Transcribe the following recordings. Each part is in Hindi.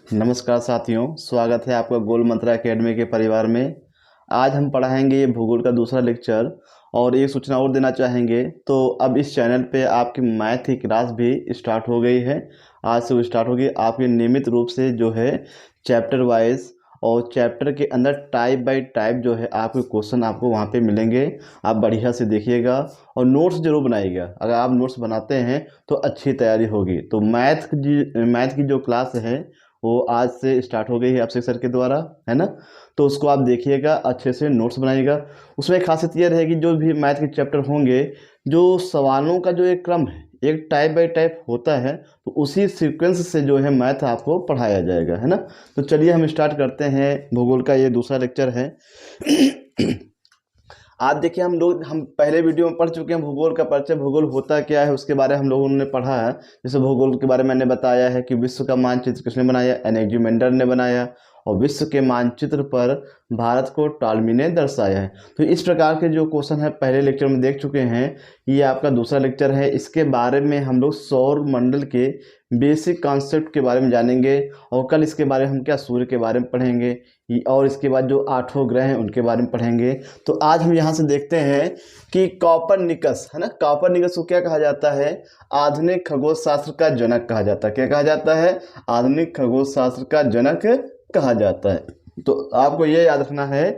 नमस्कार साथियों, स्वागत है आपका गोल मंत्रा एकेडमी के परिवार में। आज हम पढ़ाएंगे ये भूगोल का दूसरा लेक्चर। और एक सूचना और देना चाहेंगे, तो अब इस चैनल पे आपकी मैथ की क्लास भी स्टार्ट हो गई है। आज से वो स्टार्ट होगी आपके नियमित रूप से जो है चैप्टर वाइज, और चैप्टर के अंदर टाइप बाय टाइप जो है आपके क्वेश्चन आपको वहाँ पे मिलेंगे। आप बढ़िया से देखिएगा और नोट्स जरूर बनाइएगा। अगर आप नोट्स बनाते हैं तो अच्छी तैयारी होगी। तो मैथ की जो क्लास है वो आज से स्टार्ट हो गई है अभिषेक सर के द्वारा, है ना। तो उसको आप देखिएगा, अच्छे से नोट्स बनाइएगा। उसमें खासियत यह रहेगी, जो भी मैथ के चैप्टर होंगे, जो सवालों का जो एक क्रम है, एक टाइप बाय टाइप होता है, तो उसी सीक्वेंस से जो है मैथ आपको पढ़ाया जाएगा, है ना। तो चलिए हम स्टार्ट करते हैं। भूगोल का ये दूसरा लेक्चर है। आज देखिए, हम पहले वीडियो में पढ़ चुके हैं भूगोल का परिचय, भूगोल होता क्या है उसके बारे में हम लोगों ने पढ़ा है। जैसे भूगोल के बारे में मैंने बताया है कि विश्व का मानचित्र किसने बनाया, एनाक्सिमेंडर ने बनाया। और विश्व के मानचित्र पर भारत को टॉलमी ने दर्शाया है। तो इस प्रकार के जो क्वेश्चन है पहले लेक्चर में देख चुके हैं। ये आपका दूसरा लेक्चर है। इसके बारे में हम लोग सौर मंडल के बेसिक कॉन्सेप्ट के बारे में जानेंगे। और कल इसके बारे में हम क्या सूर्य के बारे में पढ़ेंगे, और इसके बाद जो 8 ग्रह हैं उनके बारे में पढ़ेंगे। तो आज हम यहाँ से देखते हैं कि कॉपरनिकस, है ना, कॉपरनिकस को क्या कहा जाता है, आधुनिक खगोल शास्त्र का जनक कहा जाता है। क्या कहा जाता है, आधुनिक खगोल शास्त्र का जनक कहा जाता है। तो आपको ये याद रखना है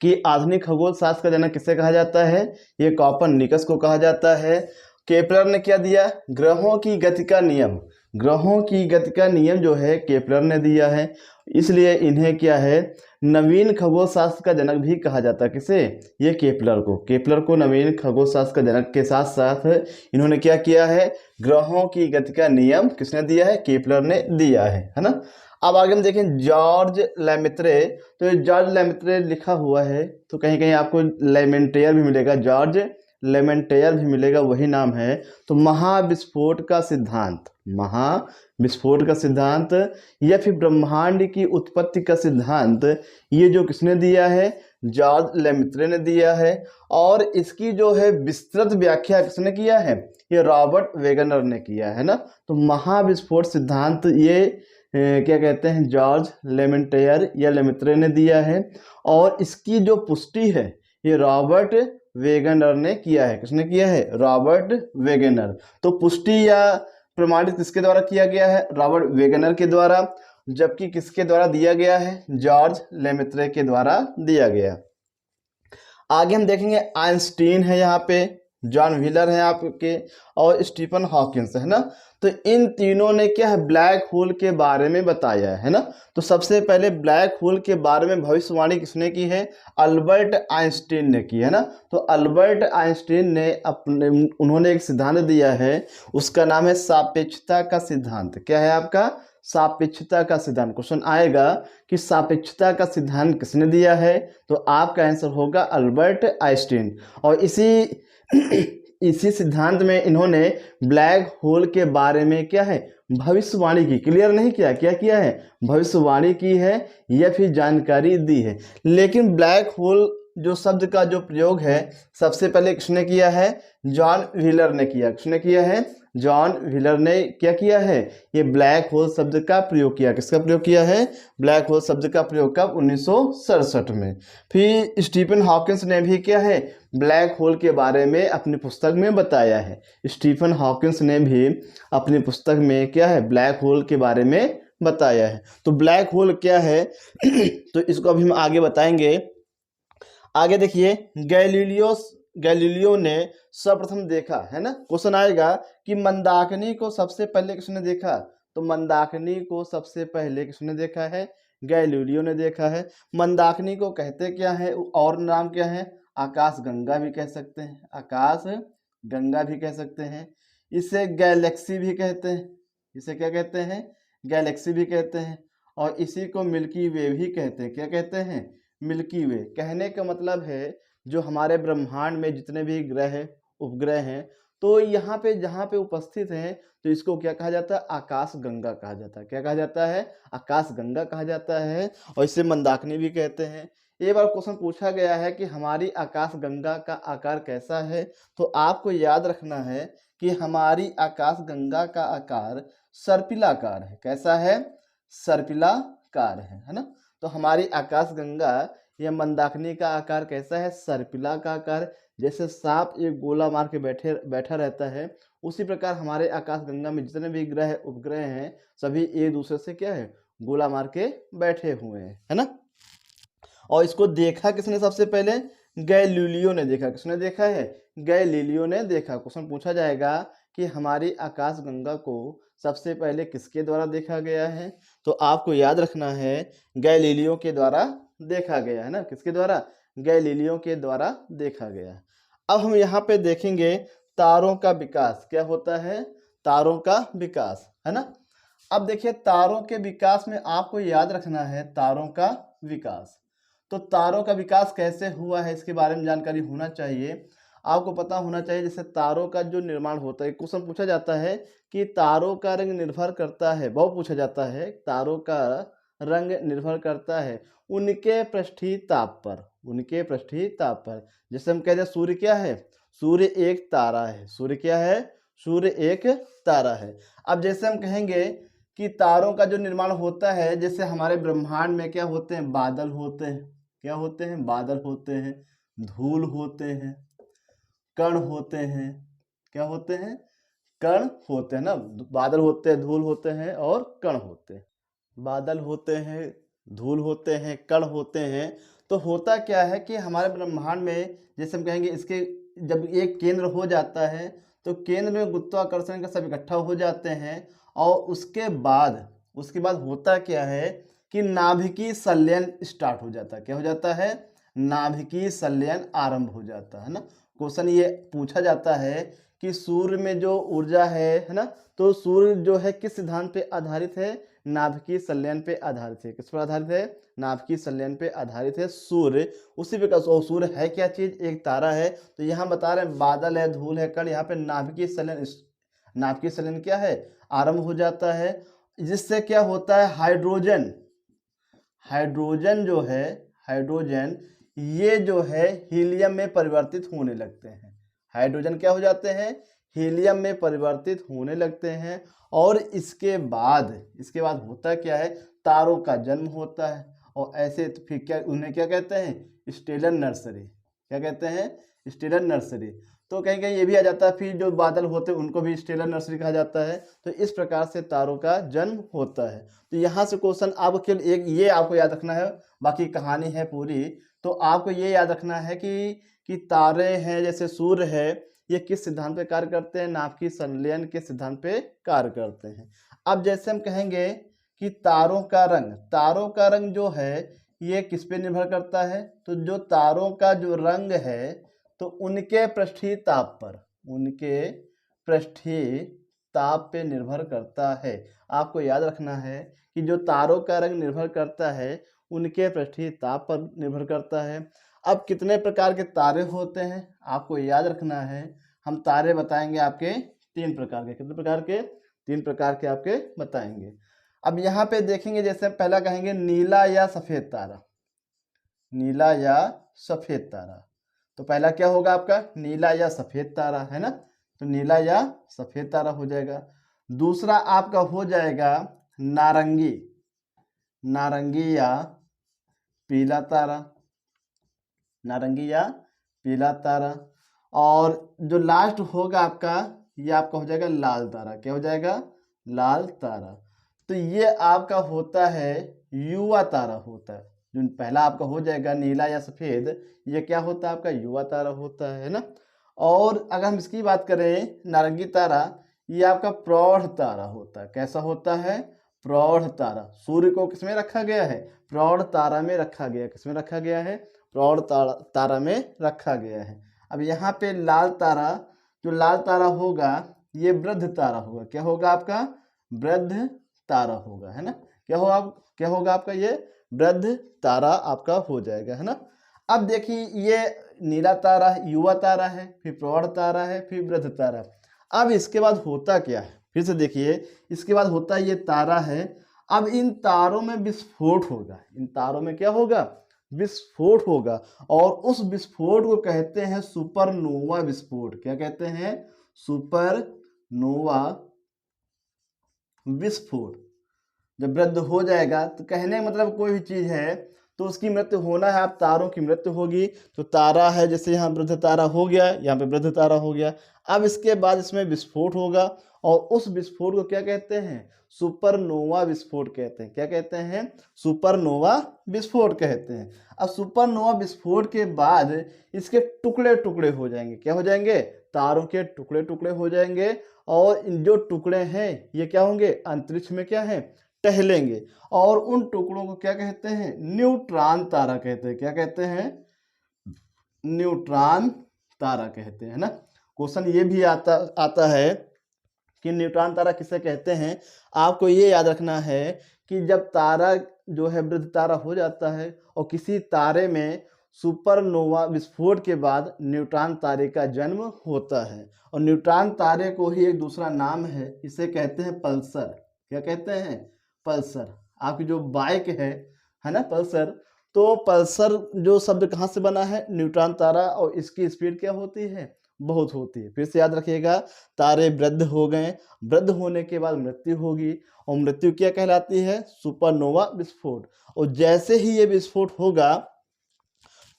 कि आधुनिक खगोल शास्त्र का जनक किसे कहा जाता है, ये कॉपरनिकस को कहा जाता है। केपलर ने क्या दिया, ग्रहों की गति का नियम, ग्रहों की गति का नियम जो है केपलर ने दिया है। इसलिए इन्हें क्या है, नवीन खगोल शास्त्र का जनक भी कहा जाता है। किसे, ये केपलर को नवीन खगोल शास्त्र का जनक के साथ साथ इन्होंने क्या किया है, ग्रहों की गति का नियम किसने दिया है, केपलर ने दिया है ना। अब आगे हम देखें जॉर्ज लेमेत्रे। तो ये जॉर्ज लेमेत्रे लिखा हुआ है, तो कहीं कहीं आपको लेमेंटेयर भी मिलेगा, जॉर्ज लेमेंटेयर भी मिलेगा, वही नाम है। तो महाविस्फोट का सिद्धांत, महाविस्फोट का सिद्धांत या फिर ब्रह्मांड की उत्पत्ति का सिद्धांत, ये जो किसने दिया है, जॉर्ज लेमेत्रे ने दिया है। और इसकी जो है विस्तृत व्याख्या किसने किया है, ये रॉबर्ट वेगनर ने किया है ना। तो महाविस्फोट सिद्धांत ये क्या कहते हैं, जॉर्ज लेमेंटेयर या लेमेत्रे ने दिया है। और इसकी जो पुष्टि है ये रॉबर्ट वेगनर ने किया है। किसने किया है, रॉबर्ट वेगनर। तो पुष्टि या प्रमाणित किसके द्वारा किया गया है, रॉबर्ट वेगनर के द्वारा। जबकि किसके द्वारा दिया गया है, जॉर्ज लेमेत्रे के द्वारा दिया गया। आगे हम देखेंगे आइंस्टीन है यहाँ पे, जॉन व्हीलर है आपके, और स्टीफन हॉकिंस है ना। तो इन तीनों ने क्या है, ब्लैक होल के बारे में बताया है ना। तो सबसे पहले ब्लैक होल के बारे में भविष्यवाणी किसने की है, अल्बर्ट आइंस्टीन ने की है ना। तो अल्बर्ट आइंस्टीन ने उन्होंने एक सिद्धांत दिया है, उसका नाम है सापेक्षता का सिद्धांत। क्या है आपका, सापेक्षता का सिद्धांत। क्वेश्चन आएगा कि सापेक्षता का सिद्धांत किसने दिया है, तो आपका आंसर होगा अल्बर्ट आइंस्टीन। और इसी सिद्धांत में इन्होंने ब्लैक होल के बारे में क्या है, भविष्यवाणी की, क्लियर नहीं किया, क्या किया है, भविष्यवाणी की है या फिर जानकारी दी है। लेकिन ब्लैक होल जो शब्द का जो प्रयोग है सबसे पहले किसने किया है, जॉन व्हीलर ने किया। किसने किया है, जॉन व्हीलर ने क्या किया है, ये ब्लैक होल शब्द का प्रयोग किया। किसका प्रयोग किया है, ब्लैक होल शब्द का प्रयोग कब, 1967 में। फिर स्टीफन हॉकिंस ने भी क्या है, ब्लैक होल के बारे में अपनी पुस्तक में बताया है। स्टीफन हॉकिंस ने भी अपनी पुस्तक में क्या है, ब्लैक होल के बारे में बताया है। तो ब्लैक होल क्या है तो इसको अभी हम आगे बताएंगे। आगे देखिए, गैलीलियो ने सर्वप्रथम देखा, है ना। क्वेश्चन आएगा कि मंदाकिनी को सबसे पहले किसने देखा, तो मंदाकिनी को सबसे पहले किसने देखा है, गैलीलियो ने देखा है। मंदाकिनी को कहते क्या है, और नाम क्या है, आकाश गंगा भी कह सकते हैं, आकाश गंगा भी कह सकते हैं। इसे गैलेक्सी भी कहते हैं, इसे क्या कहते हैं, गैलेक्सी भी कहते हैं। और इसी को मिल्की वे भी कहते हैं। क्या कहते हैं, मिल्की वे। कहने का मतलब है जो हमारे ब्रह्मांड में जितने भी ग्रह उपग्रह हैं, तो यहाँ पे जहाँ पे उपस्थित हैं, तो इसको क्या कहा जाता है, आकाश गंगा कहा जाता है। क्या कहा जाता है, आकाश गंगा कहा जाता है। और इसे मंदाकिनी भी कहते हैं। एक बार क्वेश्चन पूछा गया है कि हमारी आकाश गंगा का आकार कैसा है, तो आपको याद रखना है कि हमारी आकाश गंगा का आकार सर्पिलाकार है। कैसा है, सर्पिलाकार है ना। तो हमारी आकाशगंगा या मंदाकिनी का आकार कैसा है? सर्पिला का आकार। जैसे सांप एक गोला मार के बैठा रहता है, उसी प्रकार हमारे आकाशगंगा में जितने भी ग्रह उपग्रह हैं सभी एक दूसरे से क्या है? गोला मार के बैठे हुए हैं, है ना। और इसको देखा किसने सबसे पहले? गैलीलियो ने देखा। किसने देखा है? गैलीलियो ने देखा। क्वेश्चन पूछा जाएगा कि हमारी आकाशगंगा को सबसे पहले किसके द्वारा देखा गया है? तो आपको याद रखना है गैलीलियो के द्वारा देखा गया है ना। किसके द्वारा? गैलीलियो के द्वारा देखा गया। अब हम यहाँ पे देखेंगे तारों का विकास क्या होता है? तारों का विकास, है ना। अब देखिए तारों के विकास में आपको याद रखना है तारों का विकास। तो तारों का विकास कैसे हुआ है इसके बारे में जानकारी होना चाहिए। आपको पता होना चाहिए जैसे तारों का जो निर्माण होता है, क्वेश्चन पूछा जाता है कि तारों का रंग निर्भर करता है, बहुत पूछा जाता है, तारों का रंग निर्भर करता है उनके पृष्ठीय ताप पर। उनके पृष्ठीय ताप पर। जैसे हम कहते हैं सूर्य क्या है? सूर्य एक तारा है। सूर्य क्या है? सूर्य एक तारा है। अब जैसे हम कहेंगे कि तारों का जो निर्माण होता है, जैसे हमारे ब्रह्मांड में क्या होते हैं? बादल होते हैं। क्या होते हैं? बादल होते हैं, धूल होते हैं, कण होते हैं। क्या होते हैं? कण होते हैं ना। बादल होते हैं, धूल होते हैं और कण होते हैं। बादल होते हैं, धूल होते हैं, कण होते हैं। तो होता क्या है कि हमारे ब्रह्मांड में जैसे हम कहेंगे इसके जब एक केंद्र हो जाता है तो केंद्र में गुरुत्वाकर्षण का सब इकट्ठा हो जाते हैं और उसके बाद होता क्या है कि नाभिकीय संलयन स्टार्ट हो जाता है। क्या हो जाता है? नाभिकीय संलयन आरंभ हो जाता है ना। क्वेश्चन ये पूछा जाता है कि सूर्य में जो ऊर्जा है ना, तो सूर्य जो है किस सिद्धांत पे आधारित है? नाभिकीय संलयन पे आधारित है। किस पर आधारित है? नाभिकीय संलयन पे आधारित है सूर्य। उसी प्रकार सूर्य है क्या चीज? एक तारा है। तो यहाँ बता रहे हैं बादल है, धूल है, कण। यहाँ पे नाभिकीय संलयन क्या है? आरंभ हो जाता है। जिससे क्या होता है? हाइड्रोजन जो है, हाइड्रोजन ये जो है हीलियम में परिवर्तित होने लगते हैं। हाइड्रोजन क्या हो जाते हैं? हीलियम में परिवर्तित होने लगते हैं। और इसके बाद होता क्या है? तारों का जन्म होता है। और ऐसे तो फिर क्या उन्हें क्या कहते हैं? Stellar nursery. क्या कहते हैं? Stellar nursery. तो कहीं कहीं ये भी आ जाता है, फिर जो बादल होते हैं उनको भी स्टेलर नर्सरी कहा जाता है। तो इस प्रकार से तारों का जन्म होता है। तो यहाँ से क्वेश्चन आपको केवल एक ये आपको याद रखना है, बाकी कहानी है पूरी। तो आपको ये याद रखना है कि तारे हैं, जैसे सूर्य है, ये किस सिद्धांत पे कार्य करते हैं? नाभिकीय संलयन के सिद्धांत पे कार्य करते हैं। अब जैसे हम कहेंगे कि तारों का रंग जो है ये किस पे निर्भर करता है? तो जो तारों का जो रंग है तो उनके पृष्ठीय ताप पे निर्भर करता है। आपको याद रखना है कि जो तारों का रंग निर्भर करता है उनके पृष्ठीय ताप पर निर्भर करता है। अब कितने प्रकार के तारे होते हैं आपको याद रखना है। हम तारे बताएंगे आपके 3 प्रकार के। कितने प्रकार के? 3 प्रकार के आपके बताएंगे। अब यहाँ पे देखेंगे, जैसे पहला कहेंगे नीला या सफेद तारा। नीला या सफेद तारा। तो पहला क्या होगा आपका? नीला या सफेद तारा, है ना। तो नीला या सफेद तारा हो जाएगा। दूसरा आपका हो जाएगा नारंगी या पीला तारा। नारंगी या पीला तारा। और जो लास्ट होगा आपका, ये आपका हो जाएगा लाल तारा। क्या हो जाएगा? लाल तारा। तो ये आपका होता है युवा तारा होता है। जो पहला आपका हो जाएगा नीला या सफेद, ये क्या होता है? आपका युवा तारा होता है ना। और अगर हम इसकी बात करें नारंगी तारा, ये आपका प्रौढ़ तारा होता है। कैसा होता है? प्रौढ़ तारा। सूर्य को किसमें रखा गया है? प्रौढ़ तारा में रखा गया। किसमें रखा गया है? प्रौढ़ तारा में रखा गया है। अब यहाँ पे लाल तारा, जो लाल तारा होगा ये वृद्ध तारा होगा। क्या होगा आपका? वृद्ध तारा होगा, है ना। क्या होगा आपका? ये वृद्ध तारा आपका हो जाएगा, है ना। अब देखिए ये नीला तारा युवा तारा है, फिर प्रौढ़ तारा है, फिर वृद्ध तारा। अब इसके बाद होता क्या है? फिर से देखिए, इसके बाद होता ये तारा है। अब इन तारों में विस्फोट होगा। इन तारों में क्या होगा? विस्फोट होगा। और उस विस्फोट को कहते हैं सुपरनोवा विस्फोट। क्या कहते हैं? सुपरनोवा विस्फोट। जब वृद्ध हो जाएगा तो कहने का मतलब कोई भी चीज़ है तो उसकी मृत्यु होना है। अब तारों की मृत्यु होगी तो तारा है, जैसे यहाँ वृद्ध तारा हो गया, यहाँ पे वृद्ध तारा हो गया। अब इसके बाद इसमें विस्फोट होगा और उस विस्फोट को क्या कहते हैं? सुपरनोवा विस्फोट कहते हैं। क्या कहते हैं? सुपरनोवा विस्फोट कहते हैं। अब सुपरनोवा विस्फोट के बाद इसके टुकड़े टुकड़े हो जाएंगे। क्या हो जाएंगे? तारों के टुकड़े टुकड़े हो जाएंगे और इन जो टुकड़े हैं ये क्या होंगे? अंतरिक्ष में क्या है? टहलेंगे और उन टुकड़ों को क्या कहते हैं? न्यूट्रॉन तारा कहते हैं। क्या कहते हैं? न्यूट्रॉन तारा कहते हैं ना। क्वेश्चन ये भी आता है कि न्यूट्रॉन तारा किसे कहते हैं। आपको ये याद रखना है कि जब तारा जो है वृद्ध तारा हो जाता है और किसी तारे में सुपरनोवा विस्फोट के बाद न्यूट्रॉन तारे का जन्म होता है और न्यूट्रॉन तारे को ही एक दूसरा नाम है, इसे कहते हैं पल्सर। क्या कहते हैं? पल्सर। आपकी जो बाइक है ना पल्सर, तो पल्सर जो शब्द कहाँ से बना है? न्यूट्रॉन तारा। और इसकी स्पीड क्या होती है? बहुत होती है। फिर से याद रखिएगा, तारे वृद्ध हो गए, वृद्ध होने के बाद मृत्यु होगी और मृत्यु क्या कहलाती है? सुपरनोवा विस्फोट। और जैसे ही ये विस्फोट होगा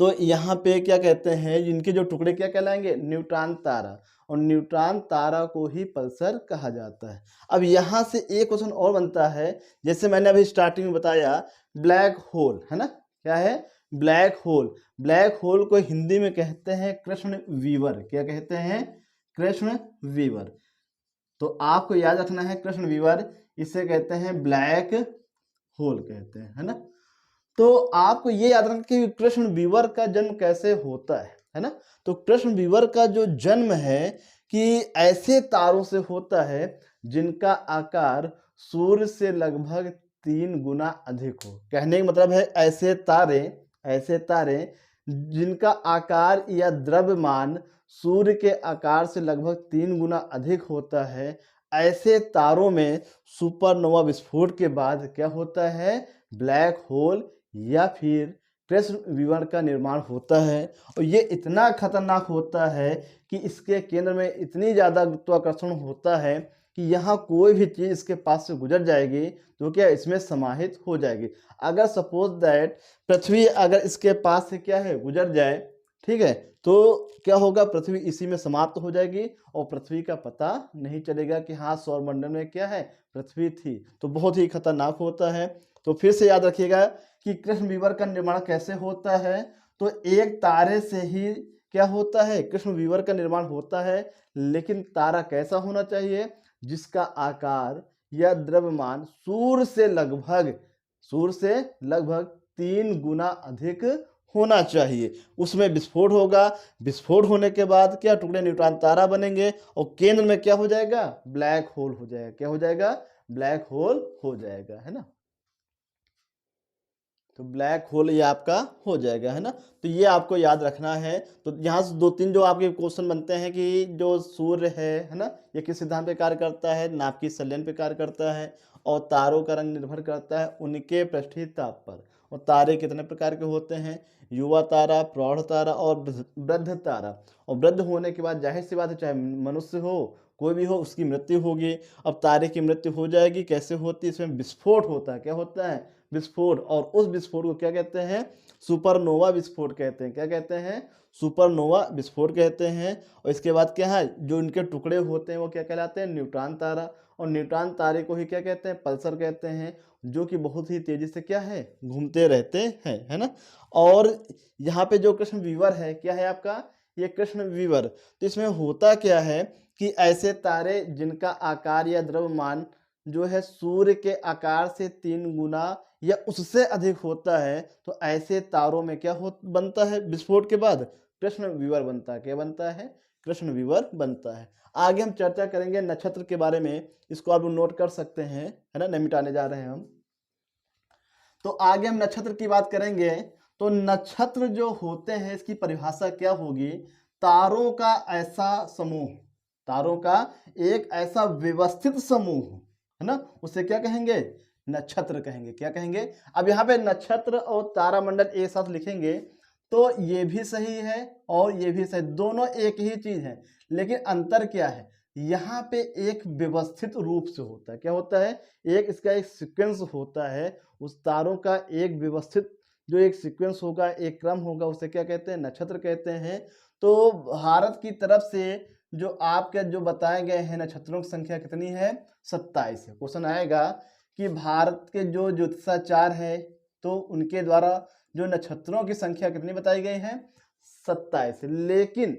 तो यहाँ पे क्या कहते हैं, इनके जो टुकड़े क्या कहलाएंगे? न्यूट्रॉन तारा। और न्यूट्रॉन तारा को ही पल्सर कहा जाता है। अब यहाँ से एक क्वेश्चन और बनता है, जैसे मैंने अभी स्टार्टिंग में बताया ब्लैक होल, है ना। क्या है? Black hole. ब्लैक होल को हिंदी में कहते हैं कृष्ण वीवर। क्या कहते हैं? कृष्ण वीवर। तो आपको याद रखना है कृष्ण वीवर, इसे कहते हैं ब्लैक होल कहते हैं, है ना। तो आपको ये याद रखना कि कृष्ण वीवर का जन्म कैसे होता है ना। तो कृष्ण वीवर का जो जन्म है कि ऐसे तारों से होता है जिनका आकार सूर्य से लगभग 3 गुना अधिक हो। कहने का मतलब है ऐसे तारे जिनका आकार या द्रव्यमान सूर्य के आकार से लगभग 3 गुना अधिक होता है, ऐसे तारों में सुपरनोवा विस्फोट के बाद क्या होता है? ब्लैक होल या फिर कृष्ण वीवर का निर्माण होता है। और ये इतना खतरनाक होता है कि इसके केंद्र में इतनी ज़्यादा गुरुत्वाकर्षण होता है कि यहाँ कोई भी चीज़ इसके पास से गुजर जाएगी तो क्या इसमें समाहित हो जाएगी। अगर सपोज दैट पृथ्वी अगर इसके पास से क्या है गुजर जाए, ठीक है, तो क्या होगा? पृथ्वी इसी में समाप्त हो जाएगी और पृथ्वी का पता नहीं चलेगा कि हाँ सौरमंडल में क्या है? पृथ्वी थी। तो बहुत ही खतरनाक होता है। तो फिर से याद रखिएगा कि कृष्ण वीवर का निर्माण कैसे होता है। तो एक तारे से ही क्या होता है? कृष्ण वीवर का निर्माण होता है। लेकिन तारा कैसा होना चाहिए? जिसका आकार या द्रव्यमान सूर्य से लगभग 3 गुना अधिक होना चाहिए। उसमें विस्फोट होगा। विस्फोट होने के बाद क्या टुकड़े न्यूट्रॉन तारा बनेंगे और केंद्र में क्या हो जाएगा? ब्लैक होल हो जाएगा। क्या हो जाएगा? ब्लैक होल हो जाएगा, है ना। तो ब्लैक होल ये आपका हो जाएगा, है ना। तो ये आपको याद रखना है। तो यहाँ से 2-3 जो आपके क्वेश्चन बनते हैं कि जो सूर्य है ना, ये किस सिद्धांत पे कार्य करता है? नाभिकीय संलयन पे कार्य करता है और तारों का रंग निर्भर करता है उनके पृष्ठीय ताप पर। और तारे कितने प्रकार के होते हैं? युवा तारा, प्रौढ़ तारा और वृद्ध तारा। और वृद्ध होने के बाद जाहिर सी बात है, चाहे मनुष्य हो कोई भी हो, उसकी मृत्यु होगी। अब तारे की मृत्यु हो जाएगी, कैसे होती है? इसमें विस्फोट होता है। क्या होता है? विस्फोट। और उस विस्फोट को क्या कहते हैं? सुपरनोवा विस्फोट कहते हैं। क्या कहते हैं? सुपरनोवा विस्फोट कहते हैं। और इसके बाद क्या है? जो इनके टुकड़े होते हैं वो क्या कहलाते हैं? न्यूट्रॉन तारा। और न्यूट्रॉन तारे को ही क्या कहते हैं? पल्सर कहते हैं, जो कि बहुत ही तेजी से क्या है? घूमते रहते हैं, है ना। और यहाँ पे जो कृष्ण वीवर है, क्या है आपका? ये कृष्ण वीवर। तो इसमें होता क्या है कि ऐसे तारे जिनका आकार या द्रव्यमान जो है सूर्य के आकार से 3 गुना या उससे अधिक होता है, तो ऐसे तारों में क्या बनता है? विस्फोट के बाद कृष्ण वीवर बनता है। क्या बनता है? कृष्ण वीवर बनता है। आगे हम चर्चा करेंगे नक्षत्र के बारे में, इसको आप नोट कर सकते हैं, है ना, नहीं मिटाने जा रहे हैं हम। तो आगे हम नक्षत्र की बात करेंगे। तो नक्षत्र जो होते हैं इसकी परिभाषा क्या होगी? तारों का ऐसा समूह, तारों का एक ऐसा व्यवस्थित समूह, है ना, उसे क्या कहेंगे? नक्षत्र कहेंगे। क्या कहेंगे? अब यहाँ पे नक्षत्र और तारामंडल एक साथ लिखेंगे तो ये भी सही है और ये भी सही, दोनों एक ही चीज है। लेकिन अंतर क्या है? यहाँ पे एक व्यवस्थित रूप से होता है। क्या होता है? एक इसका एक सीक्वेंस होता है, उस तारों का एक व्यवस्थित जो एक सीक्वेंस होगा, एक क्रम होगा, उसे क्या कहते हैं? नक्षत्र कहते हैं। तो भारत की तरफ से जो आपके जो बताए गए हैं नक्षत्रों की संख्या कितनी है? 27 है। क्वेश्चन आएगा कि भारत के जो ज्योतिषाचार्य है तो उनके द्वारा जो नक्षत्रों की संख्या कितनी बताई गई है? 27। लेकिन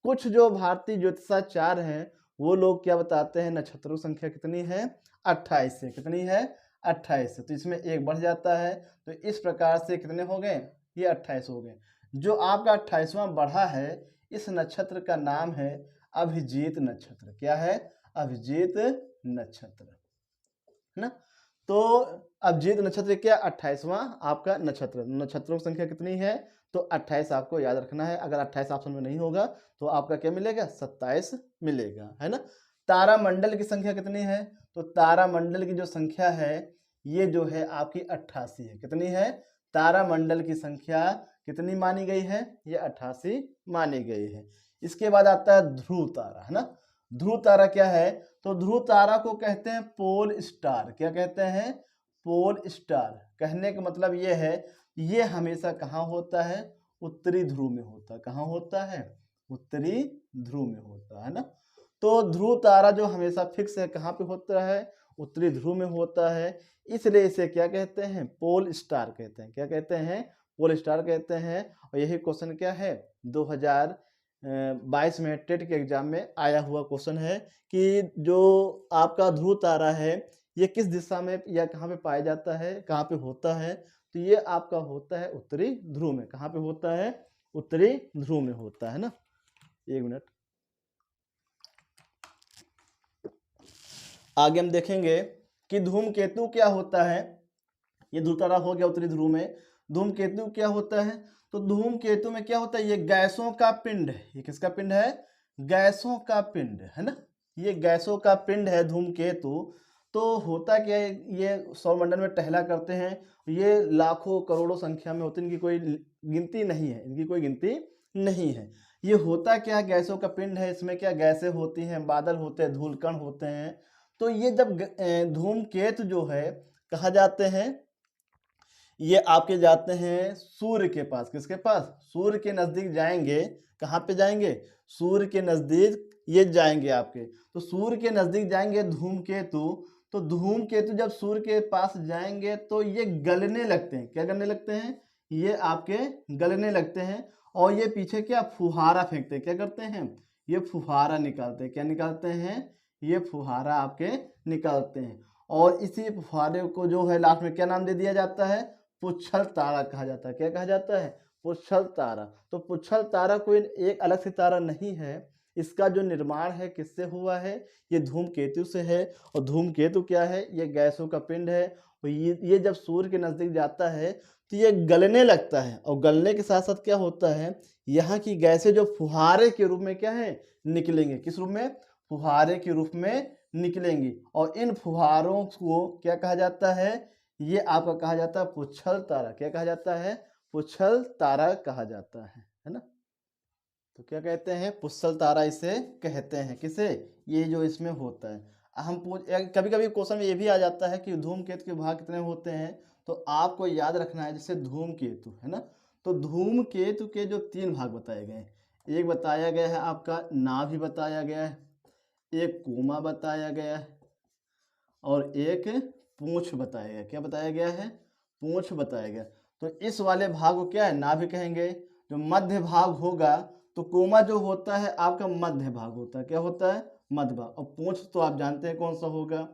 कुछ जो भारतीय ज्योतिषाचार्य हैं वो लोग क्या बताते हैं? नक्षत्रों की संख्या कितनी है? 28 है। कितनी है? 28 है। तो इसमें एक बढ़ जाता है, तो इस प्रकार से कितने हो गए? ये 28 हो गए। जो आपका 28वां बढ़ा है, इस नक्षत्र का नाम है अभिजीत नक्षत्र। क्या है? अभिजीत नक्षत्र, है ना। तो अभिजीत नक्षत्र क्या? 28वां आपका नक्षत्र। नक्षत्रों की संख्या कितनी है? तो 28 आपको याद रखना है। अगर 28 ऑप्शन में नहीं होगा तो आपका क्या मिलेगा? 27 मिलेगा, है ना। तारामंडल की संख्या कितनी है? तो तारामंडल की जो संख्या है ये जो है आपकी 88 है। कितनी है? तारामंडल की संख्या कितनी मानी गई है? ये 88 मानी गई है। इसके बाद आता है ध्रुव तारा, है ना। ध्रुव तारा क्या है? तो ध्रुव तारा को कहते हैं पोल स्टार। क्या कहते हैं? Pole star. कहने का मतलब ये है, ये हमेशा कहाँ होता है? उत्तरी ध्रुव में होता है। कहाँ होता है? उत्तरी ध्रुव में होता है ना। तो ध्रुव तारा जो हमेशा फिक्स है, कहाँ पे होता है? उत्तरी ध्रुव में होता है। इसलिए इसे क्या कहते हैं? पोल स्टार कहते हैं। क्या कहते हैं? पोल स्टार कहते हैं। और यही क्वेश्चन क्या है? 2022 में टेट के एग्जाम में आया हुआ क्वेश्चन है कि जो आपका ध्रुव तारा है ये किस दिशा में या कहाँ पे पाया जाता है, कहाँ पे होता है? तो ये आपका होता है उत्तरी ध्रुव में। कहाँ पे होता है? उत्तरी ध्रुव में होता है ना। एक मिनट, आगे हम देखेंगे कि धूमकेतु क्या होता है। ये ध्रुव तारा हो गया उत्तरी ध्रुव में। धूमकेतु क्या होता है? तो धूमकेतु में क्या होता है? ये गैसों का पिंड है। ये किसका पिंड है? गैसों का पिंड, है ना। ये गैसों का पिंड है धूमकेतु। तो होता क्या है? ये सौरमंडल में टहला करते हैं। ये लाखों करोड़ों संख्या में होते हैं, इनकी कोई गिनती नहीं है, इनकी कोई गिनती नहीं है। ये होता क्या? गैसों का पिंड है। इसमें क्या गैसें होती हैं, बादल होते हैं, धूलकण होते हैं। तो ये जब धूमकेतु जो है कहाँ जाते हैं? ये आपके जाते हैं सूर्य के पास। किसके पास? सूर्य के नजदीक जाएंगे। कहाँ पे जाएंगे? सूर्य के नजदीक ये जाएंगे आपके। तो सूर्य के नजदीक जाएंगे धूमकेतु। तो धूमकेतु जब सूर्य के पास जाएंगे तो ये गलने लगते हैं। क्या करने लगते हैं? ये आपके गलने लगते हैं। और ये पीछे क्या फुहारा फेंकते हैं। क्या करते हैं? ये फुहारा निकालते हैं। क्या निकालते हैं? ये फुहारा आपके निकालते हैं। और इसी फुहारे को जो है लास्ट में क्या नाम दे दिया जाता है? पुच्छल तारा कहा जाता है। क्या कहा जाता है? पुच्छल तारा। तो पुच्छल तारा कोई एक अलग से तारा नहीं है। इसका जो निर्माण है किससे हुआ है? ये धूमकेतु से है। और धूमकेतु क्या है? ये गैसों का पिंड है। और ये जब सूर्य के नजदीक जाता है तो ये गलने लगता है। और गलने के साथ साथ क्या होता है? यहाँ की गैसें जो फुहारे के रूप में क्या है? निकलेंगे। किस रूप में? फुहारे के रूप में निकलेंगी। और इन फुहारों को क्या कहा जाता है? ये आपका कहा जाता है पुच्छल तारा। क्या कहा जाता है? पुच्छल तारा कहा जाता है ना। तो क्या कहते हैं? पुच्छल तारा इसे कहते हैं। किसे? ये जो इसमें होता है। हम कभी कभी क्वेश्चन में ये भी आ जाता है कि धूमकेतु के भाग कितने होते हैं। तो आपको याद रखना है, जैसे धूमकेतु है ना, तो धूमकेतु के जो 3 भाग बताए गए हैं, एक बताया गया है आपका नाभि बताया गया है, एक कोमा बताया गया है, और एक पूंछ बताया गया। क्या बताया गया है? पूंछ बताया गया। तो इस वाले भाग को क्या है? नाभि कहेंगे। जो मध्य भाग होगा, तो कोमा जो होता है आपका मध्य भाग होता है। क्या होता है? मध्य भाग। और पूंछ तो आप जानते हैं कौन सा होगा।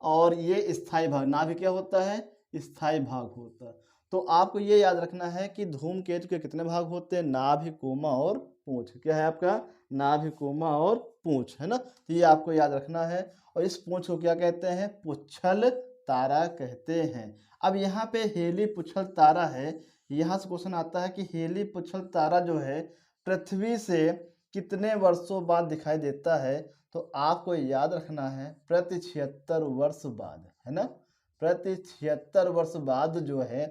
और ये स्थायी भाग, नाभि क्या होता है? स्थायी भाग होता है। तो आपको ये याद रखना है कि धूमकेतु के कितने भाग होते हैं? नाभि, कोमा और पूंछ। क्या है आपका? नाभि, कोमा और पूंछ, है ना। तो ये आपको याद रखना है। और इस पूंछ को क्या कहते हैं? पुच्छल तारा कहते हैं। अब यहाँ पे हेली पुच्छल तारा है। यहाँ से क्वेश्चन आता है कि हेली पुच्छल तारा जो है पृथ्वी से कितने वर्षों बाद दिखाई देता है? तो आपको याद रखना है प्रति 76 वर्ष बाद, है ना। प्रति 76 वर्ष बाद जो है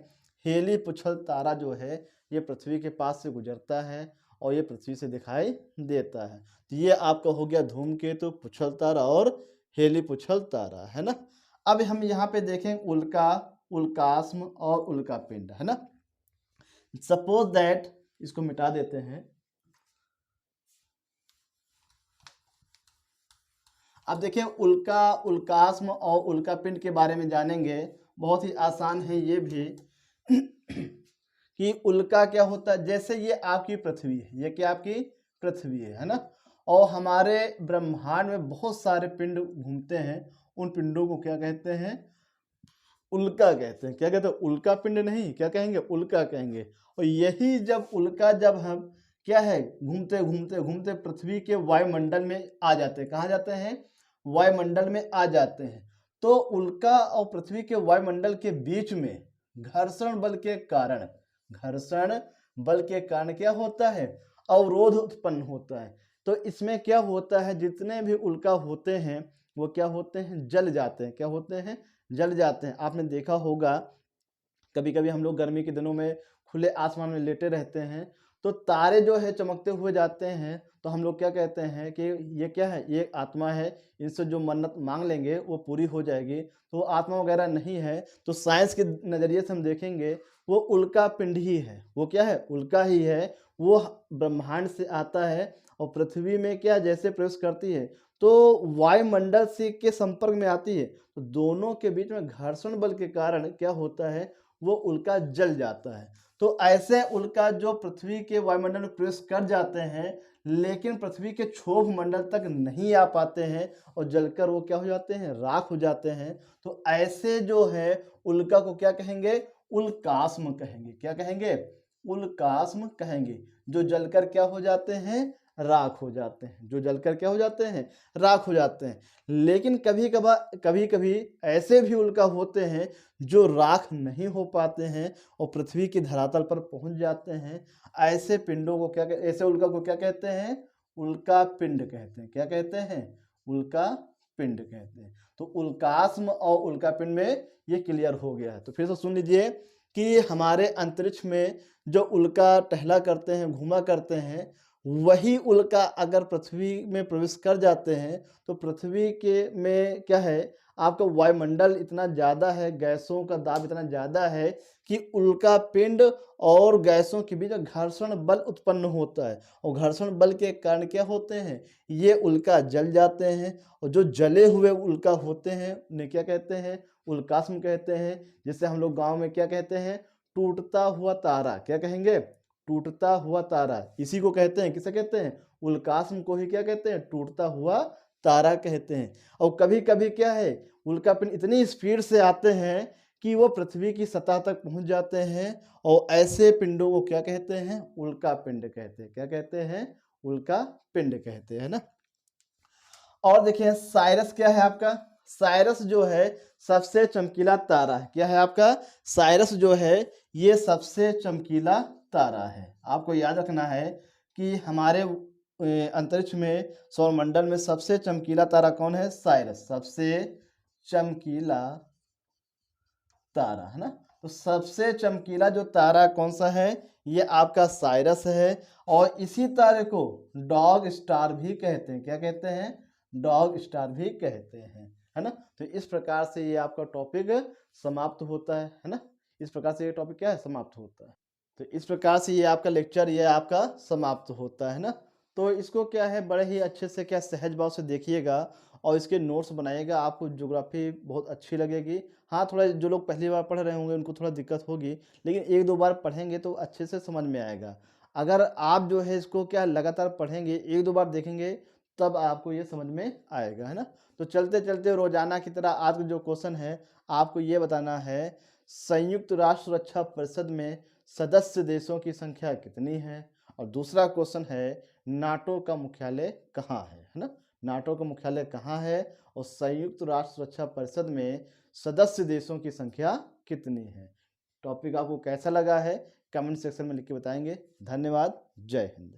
हेली पुच्छल तारा जो है ये पृथ्वी के पास से गुजरता है। और ये पृथ्वी से दिखाई देता है। तो ये आपका हो गया धूमकेतु, पुच्छल तारा और हेली पुच्छल तारा, है ना। अब हम यहाँ पे देखें उल्का, उल्कास्म और उल्का पिंड, है ना। सपोज दैट, इसको मिटा देते हैं। अब देखिए उल्का, उल्कास्म और उल्का पिंड के बारे में जानेंगे। बहुत ही आसान है ये भी कि उल्का क्या होता है। जैसे ये आपकी पृथ्वी है, ये क्या आपकी पृथ्वी है ना। और हमारे ब्रह्मांड में बहुत सारे पिंड घूमते हैं, उन पिंडों को क्या कहते हैं, उल्का कहते हैं। क्या कहते हैं, उल्का पिंड नहीं, क्या कहेंगे, उल्का कहेंगे। और यही जब उल्का, जब हम क्या है, घूमते घूमते घूमते पृथ्वी के वायुमंडल में आ जाते हैं। कहाँ जाते हैं, वायुमंडल में आ जाते हैं। तो उल्का और पृथ्वी के वायुमंडल के बीच में घर्षण बल के कारण, घर्षण बल के कारण क्या होता है, अवरोध उत्पन्न होता है। तो इसमें क्या होता है, जितने भी उल्का होते हैं वो क्या होते हैं, जल जाते हैं। क्या होते हैं, जल जाते हैं। आपने देखा होगा कभी कभी हम लोग गर्मी के दिनों में खुले आसमान में लेटे रहते हैं, तो तारे जो है चमकते हुए जाते हैं, तो हम लोग क्या कहते हैं कि ये क्या है, ये आत्मा है, इनसे जो मन्नत मांग लेंगे वो पूरी हो जाएगी। तो आत्मा वगैरह नहीं है। तो साइंस के नज़रिए से हम देखेंगे वो उल्का पिंड ही है। वो क्या है, उल्का ही है। वो ब्रह्मांड से आता है और पृथ्वी में क्या जैसे प्रवेश करती है तो वायुमंडल से के संपर्क में आती है, तो दोनों के बीच में घर्षण बल के कारण क्या होता है, वो उल्का जल जाता है। तो ऐसे उल्का जो पृथ्वी के वायुमंडल में प्रवेश कर जाते हैं, लेकिन पृथ्वी के क्षोभ मंडल तक नहीं आ पाते हैं और जलकर वो क्या हो जाते हैं, राख हो जाते हैं। तो ऐसे जो है उल्का को क्या कहेंगे, उल्कास्म कहेंगे। क्या कहेंगे, उल्कास्म कहेंगे। जो जलकर क्या हो जाते हैं, राख हो जाते हैं। जो जलकर क्या हो जाते हैं, राख हो जाते हैं। लेकिन कभी कभी ऐसे भी उल्का होते हैं जो राख नहीं हो पाते हैं और पृथ्वी की धरातल पर पहुंच जाते हैं। ऐसे पिंडों को क्या, ऐसे उल्का को क्या कहते हैं, उल्का पिंड कहते हैं। क्या कहते हैं, उल्का पिंड कहते हैं। तो उल्कास्म और उल्का पिंड में ये क्लियर हो गया है। तो फिर से सुन लीजिए कि हमारे अंतरिक्ष में जो उल्का टहला करते हैं, घूमा करते हैं, वही उल्का अगर पृथ्वी में प्रवेश कर जाते हैं तो पृथ्वी के में क्या है, आपका वायुमंडल इतना ज़्यादा है, गैसों का दाब इतना ज़्यादा है कि उल्का पिंड और गैसों के बीच घर्षण बल उत्पन्न होता है। और घर्षण बल के कारण क्या होते हैं, ये उल्का जल जाते हैं। और जो जले हुए उल्का होते हैं उन्हें क्या कहते हैं, उल्कास्म कहते हैं। जिससे हम लोग गाँव में क्या कहते हैं, टूटता हुआ तारा। क्या कहेंगे, टूटता हुआ तारा। इसी को कहते हैं, किसे कहते हैं, उल्कास्म को ही क्या कहते हैं, टूटता हुआ तारा कहते हैं। और कभी कभी क्या है, उल्कापिंड इतनी स्पीड से आते हैं कि वो पृथ्वी की सतह तक पहुंच जाते हैं और ऐसे पिंडों को क्या कहते हैं, उल्का पिंड कहते हैं। क्या कहते हैं, उल्का पिंड कहते हैं ना। और देखिए साइरस क्या है आपका, साइरस जो है सबसे चमकीला तारा है। क्या है आपका, साइरस जो है ये सबसे चमकीला तारा है। आपको याद रखना है कि हमारे अंतरिक्ष में सौरमंडल में सबसे चमकीला तारा कौन है, साइरस। सबसे चमकीला तारा, है ना। तो सबसे चमकीला जो तारा कौन सा है, ये आपका साइरस है। और इसी तारे को डॉग स्टार भी कहते हैं। क्या कहते हैं, डॉग स्टार भी कहते हैं, है ना। तो इस प्रकार से ये आपका टॉपिक समाप्त होता है ना। इस प्रकार से ये टॉपिक क्या है, समाप्त होता है। तो इस प्रकार से ये आपका लेक्चर ये आपका समाप्त होता है ना। तो इसको क्या है, बड़े ही अच्छे से क्या सहज भाव से देखिएगा और इसके नोट्स बनाइएगा। आपको ज्योग्राफी बहुत अच्छी लगेगी। हाँ, थोड़ा जो लोग पहली बार पढ़ रहे होंगे उनको थोड़ा दिक्कत होगी, लेकिन एक दो बार पढ़ेंगे तो अच्छे से समझ में आएगा। अगर आप जो है इसको क्या लगातार पढ़ेंगे, एक दो बार देखेंगे, तब आपको ये समझ में आएगा, है ना। तो चलते चलते रोजाना की तरह आज का जो क्वेश्चन है आपको ये बताना है, संयुक्त राष्ट्र सुरक्षा परिषद में सदस्य देशों की संख्या कितनी है। और दूसरा क्वेश्चन है, नाटो का मुख्यालय कहाँ है ना। नाटो का मुख्यालय कहाँ है और संयुक्त राष्ट्र सुरक्षा परिषद में सदस्य देशों की संख्या कितनी है। टॉपिक आपको कैसा लगा है कमेंट सेक्शन में लिख के बताएंगे। धन्यवाद, जय हिंद।